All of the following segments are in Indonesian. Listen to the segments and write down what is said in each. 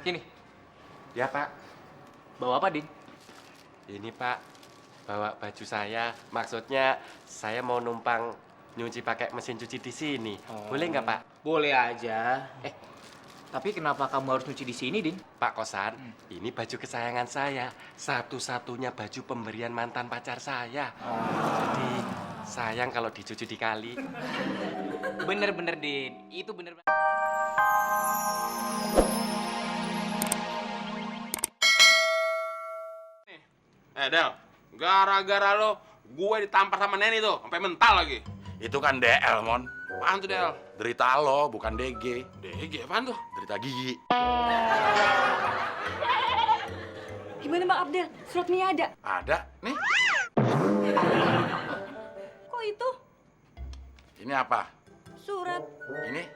Sini, Ya Pak, bawa apa, Din? ini Pak, bawa baju saya. Maksudnya saya mau numpang nyuci pakai mesin cuci di sini. Boleh nggak Pak? Boleh aja. Tapi kenapa kamu harus nyuci di sini, Din? Pak Kosan, ini baju kesayangan saya. Satu-satunya baju pemberian mantan pacar saya. Jadi sayang kalau dicuci di kali. Bener-bener, Din. Itu bener. Del, gara-gara lo gue ditampar sama Neni tuh, sampai mental lagi. Itu kan DL, Mon. Apaan tuh, Del? Derita lo, bukan DG. DG apaan tuh? Derita gigi. Gimana Bang Abdel? Surat Mia ada? Ada, nih. Kok itu? Ini apa? Surat Ini?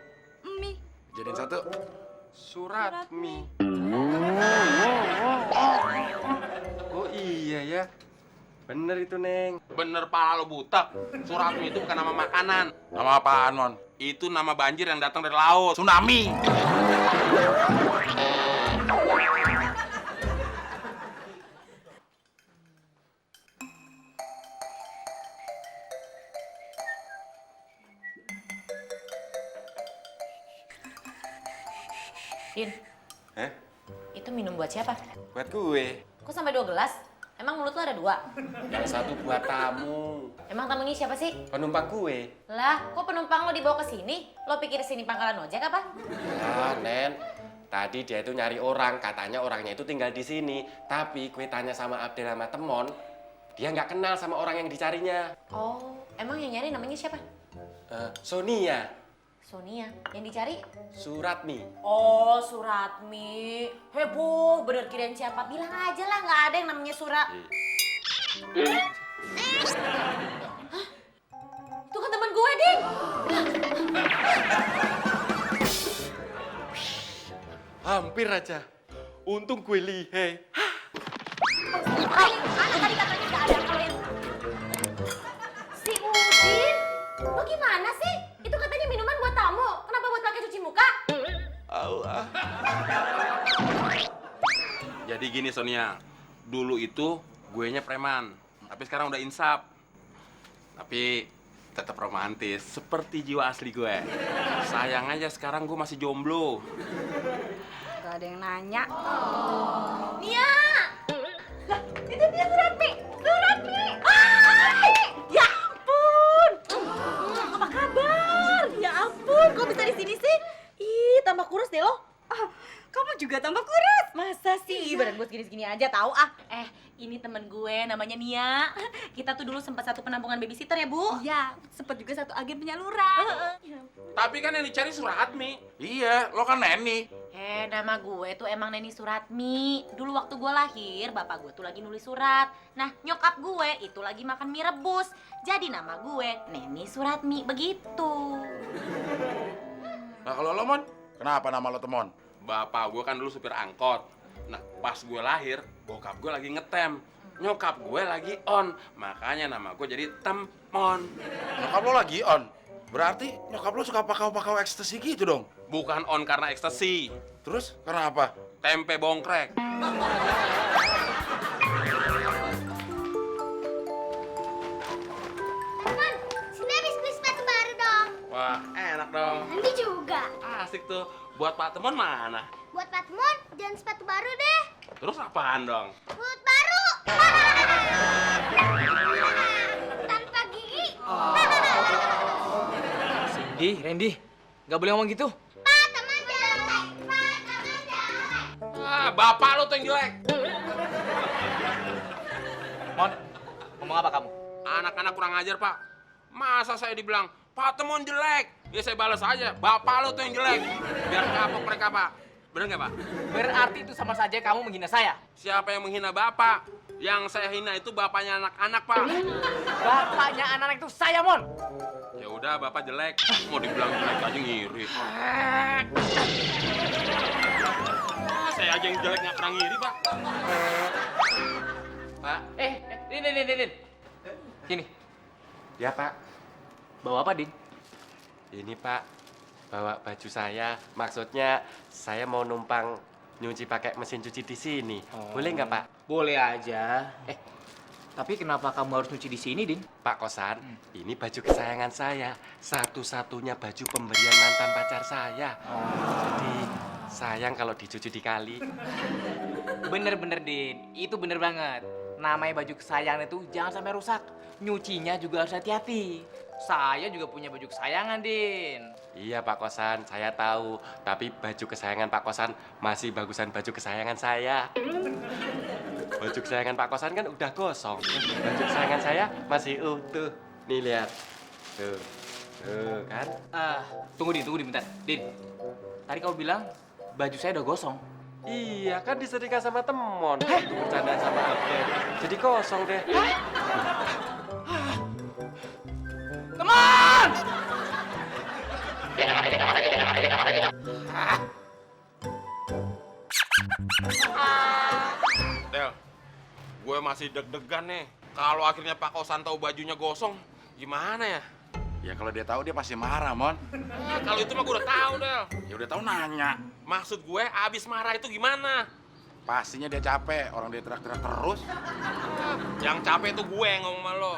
Mi. Jadiin satu. Surat Mi. Oh iya ya. Bener itu, Neng. Bener pala lo buta. Suratmi itu bukan nama makanan. Nama apaan, Mon? Itu nama banjir yang datang dari laut. Tsunami. Din, Hah? itu minum buat siapa? Buat gue. Kok sampai 2 gelas? Emang mulut lo ada 2? Yang satu buat tamu. Emang tamunya siapa sih? Penumpang gue. Lah, kok penumpang lo dibawa ke sini? Lo pikir sini pangkalan ojek apa? Ya, Nen. Tadi dia itu nyari orang, katanya orangnya itu tinggal di sini. Tapi gue tanya sama Abdel sama Temon, dia nggak kenal sama orang yang dicarinya. Oh, emang yang nyari namanya siapa? Sonia, Sonia. Yang dicari? Suratmi. Oh, Suratmi. Heboh, bener kirain siapa? Bilang aja lah, nggak ada yang namanya Surat. Hah? Itu kan teman gue, Din. Hampir aja. Untung gue lihe. Anak tadi katanya nggak ada kalau yang... Si Udin? Lo gimana sih? Itu katanya minuman buat tamu. Kenapa buat pakai cuci muka? Allah. Jadi gini, Sonia. Dulu itu guenya preman. Tapi sekarang udah insaf. Tapi tetap romantis. Seperti jiwa asli gue. Sayang aja sekarang gue masih jomblo. Gak ada yang nanya. Nia! Lah, itu dia Suratmi! Suratmi! Hai! Ya ampun! Apa kabar? Ya ampun, kok bisa di sini sih? Ih, tambah kurus deh lo. Kamu juga tambah kurus. Masa sih? Badan gue segini-segini aja tahu ah. Ini temen gue namanya Nia. Kita tuh dulu sempat satu penampungan babysitter ya, Bu? Iya, sempat juga satu agen penyaluran. Tapi kan yang dicari Suratmi. Iya, lo kan Neni. Nama gue tuh emang Neni Suratmi. Dulu waktu gue lahir, bapak gue tuh lagi nulis surat. Nah, nyokap gue itu lagi makan mie rebus. Jadi nama gue Neni Suratmi, begitu. Nah, kalau lo, Mon? Kenapa nama lo Temon? Bapak gue kan dulu supir angkot. Nah, pas gue lahir, bokap gue lagi ngetem. Nyokap gue lagi on. Makanya nama gue jadi Temon. Nyokap lo lagi on. Berarti nyokap lo suka pakau-pakau ekstasi gitu dong? Bukan on karena ekstasi. Terus karena apa? Tempe bongkrek. Man, sini habis beli sepatu baru dong. Wah, enak dong. Nanti juga. Asik tuh. Buat Pak Temon mana? Buat Pak Temon, jangan sepatu baru deh. Terus apaan dong? Mulut baru. Tanpa gigi. Randy, nggak boleh ngomong gitu. Pak, teman jelek. Pak, teman jelek. Ah, bapak lu tuh yang jelek. Mon, ngomong apa kamu? Anak-anak kurang ajar, Pak. Masa saya dibilang, Pak Temon jelek? Ya saya balas aja, bapak lu tuh yang jelek. Biar kapok mereka, Pak. Bener nggak, Pak? Berarti itu sama saja kamu menghina saya. Siapa yang menghina bapak? Yang saya hina itu bapaknya anak-anak, Pak. Bapaknya anak-anak itu saya, Mon. Ya udah, bapak jelek. Mau dibilang jelek aja ngiri. Saya aja yang jelek nggak pernah ngiri, Pak. Pak. Din. Sini, Ya Pak. bawa apa, Din? Ini Pak, bawa baju saya. Maksudnya saya mau numpang nyuci pakai mesin cuci di sini. Boleh nggak, Pak? Boleh aja. Tapi kenapa kamu harus nyuci di sini, Din? Pak Kosan, ini baju kesayangan saya. Satu-satunya baju pemberian mantan pacar saya. Jadi, sayang kalau dicuci di kali. Bener-bener, Din. Itu bener banget. Namanya baju kesayangan itu jangan sampai rusak. Nyucinya juga harus hati-hati. Saya juga punya baju kesayangan, Din. Iya, Pak Kosan, saya tahu. Tapi baju kesayangan Pak Kosan masih bagusan baju kesayangan saya. Baju kesayangan Pak Kosan kan udah gosong. Baju kesayangan saya masih utuh. Nih, lihat. Tuh. Tuh, kan? Tunggu, Din, bentar. Din, tadi kamu bilang baju saya udah gosong. Iya, kan disetrika sama temon. Waktu bercandaan sama Abel. Jadi kosong deh. Teman! Del, gue masih deg-degan nih. Kalau akhirnya Pak Kosan tahu bajunya gosong, gimana ya? Ya kalau dia tahu dia pasti marah, Mon. Kalau itu mah gue udah tahu, Del. Ya udah tahu nanya. Maksud gue abis marah itu gimana? Pastinya dia capek, orang dia teriak-teriak terus. Yang capek itu gue yang ngomong sama lo.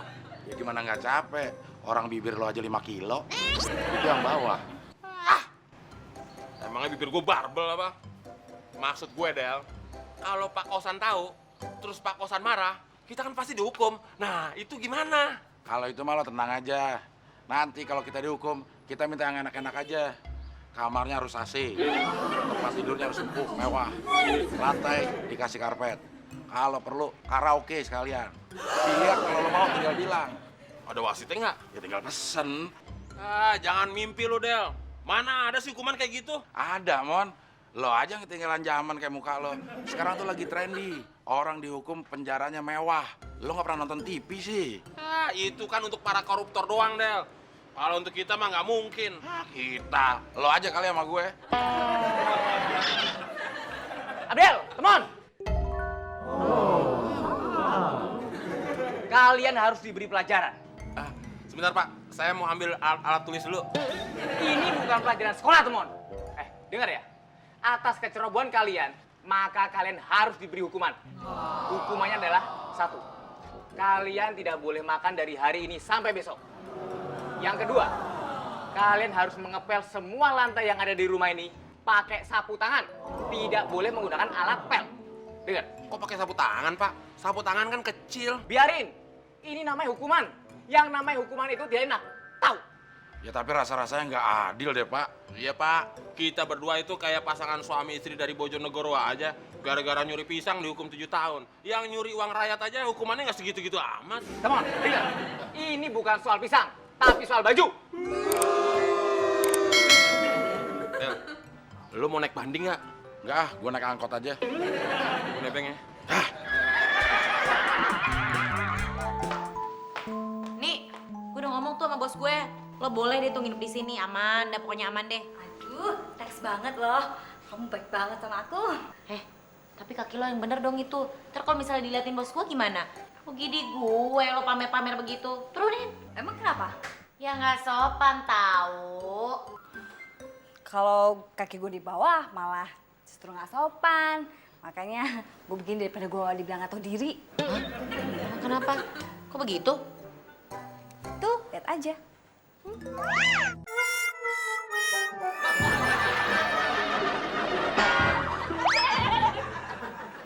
Ya gimana nggak capek? Orang bibir lo aja 5 kilo. Itu yang bawah. Emangnya bibir gue barbel apa? Maksud gue, Del, kalau Pak Kosan tahu, terus Pak Kosan marah, kita kan pasti dihukum. Nah, itu gimana? Kalau itu malah tenang aja. Nanti kalau kita dihukum, kita minta yang enak-enak aja. Kamarnya harus AC. Tempat tidurnya harus empuk, mewah. Lantai dikasih karpet. Kalau perlu karaoke sekalian. Biliar kalau lo mau tinggal bilang. Ada wasitnya nggak? Ya tinggal pesen. Jangan mimpi lo, Del. Mana ada sih hukuman kayak gitu? Ada, Mon. Lo aja yang ketinggalan zaman kayak muka lo. Sekarang tuh lagi trendy. Orang dihukum penjaranya mewah. Lo nggak pernah nonton TV sih. Itu kan untuk para koruptor doang, Del. Kalau untuk kita mah nggak mungkin. Kita. Lo aja kali sama gue. Abdel, teman! Kalian harus diberi pelajaran. Sebentar, Pak. Saya mau ambil alat tulis dulu. Ini bukan pelajaran sekolah, teman. Dengar ya. Atas kecerobohan kalian, maka kalian harus diberi hukuman. Hukumannya adalah 1. Kalian tidak boleh makan dari hari ini sampai besok. Yang kedua, kalian harus mengepel semua lantai yang ada di rumah ini pakai sapu tangan. Tidak boleh menggunakan alat pel. Dengar. Kok pakai sapu tangan, Pak? Sapu tangan kan kecil. Biarin. Ini namanya hukuman. Yang namanya hukuman itu tidak enak. Tahu? Ya tapi rasa-rasanya nggak adil deh, Pak. Iya, Pak. Kita berdua itu kayak pasangan suami istri dari Bojonegoro aja. Gara-gara nyuri pisang dihukum 7 tahun. Yang nyuri uang rakyat aja hukumannya nggak segitu-gitu amat. Teman, dengar. Ini bukan soal pisang, tapi soal baju. Del, lu mau naik banding nggak? Nggak ah, gue naik angkot aja. Gue nebeng ya. Nih, gue udah ngomong tuh sama bos gue. Lo boleh deh tuh nginep di sini, aman. Dah pokoknya aman deh. Aduh, thanks banget loh. Kamu baik banget sama aku. Tapi kaki lo yang bener dong itu. Ntar kalau misalnya diliatin bos gue gimana? Rugi di gue lo pamer-pamer begitu. Turunin. Emang kenapa? Ya nggak sopan tahu. Kalau kaki gue di bawah malah justru nggak sopan. Makanya gue begini daripada gue dibilang nggak tahu diri. Emang kenapa? Kok begitu? Tuh, lihat aja.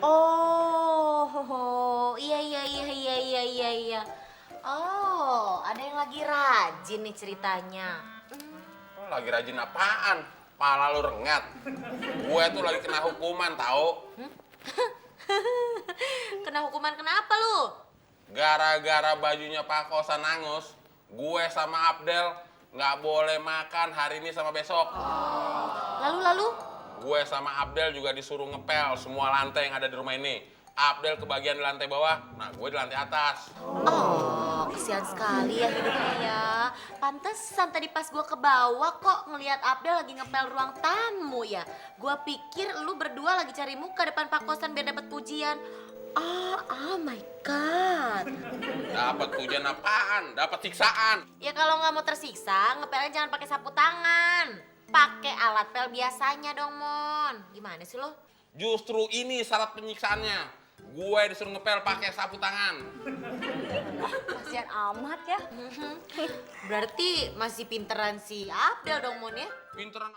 Oh, iya. Oh, ada yang lagi rajin nih ceritanya. Lo lagi rajin apaan? Pala lu rengat. Gue tuh lagi kena hukuman, tahu? Kena hukuman kenapa lu? Gara-gara bajunya Pak Kosan angus, gue sama Abdel nggak boleh makan hari ini sama besok. Lalu? Gue sama Abdel juga disuruh ngepel semua lantai yang ada di rumah ini. Abdel kebagian di lantai bawah, nah gue di lantai atas. Oh, kesian sekali ya hidupnya ya. Pantesan tadi pas gue ke bawah kok ngelihat Abdel lagi ngepel ruang tamu ya. Gue pikir lu berdua lagi cari muka depan Pak Kosan biar dapat pujian. Oh my God. Dapat pujian apaan? Dapat siksaan. Ya kalau nggak mau tersiksa, ngepelnya jangan pakai sapu tangan. Pakai alat pel biasanya dong, Mon. Gimana sih lo? Justru ini syarat penyiksaannya. Gue disuruh ngepel pakai sapu tangan. Kasian amat ya. Berarti masih pinteran si Abdel dong, Mon ya? Pinteran.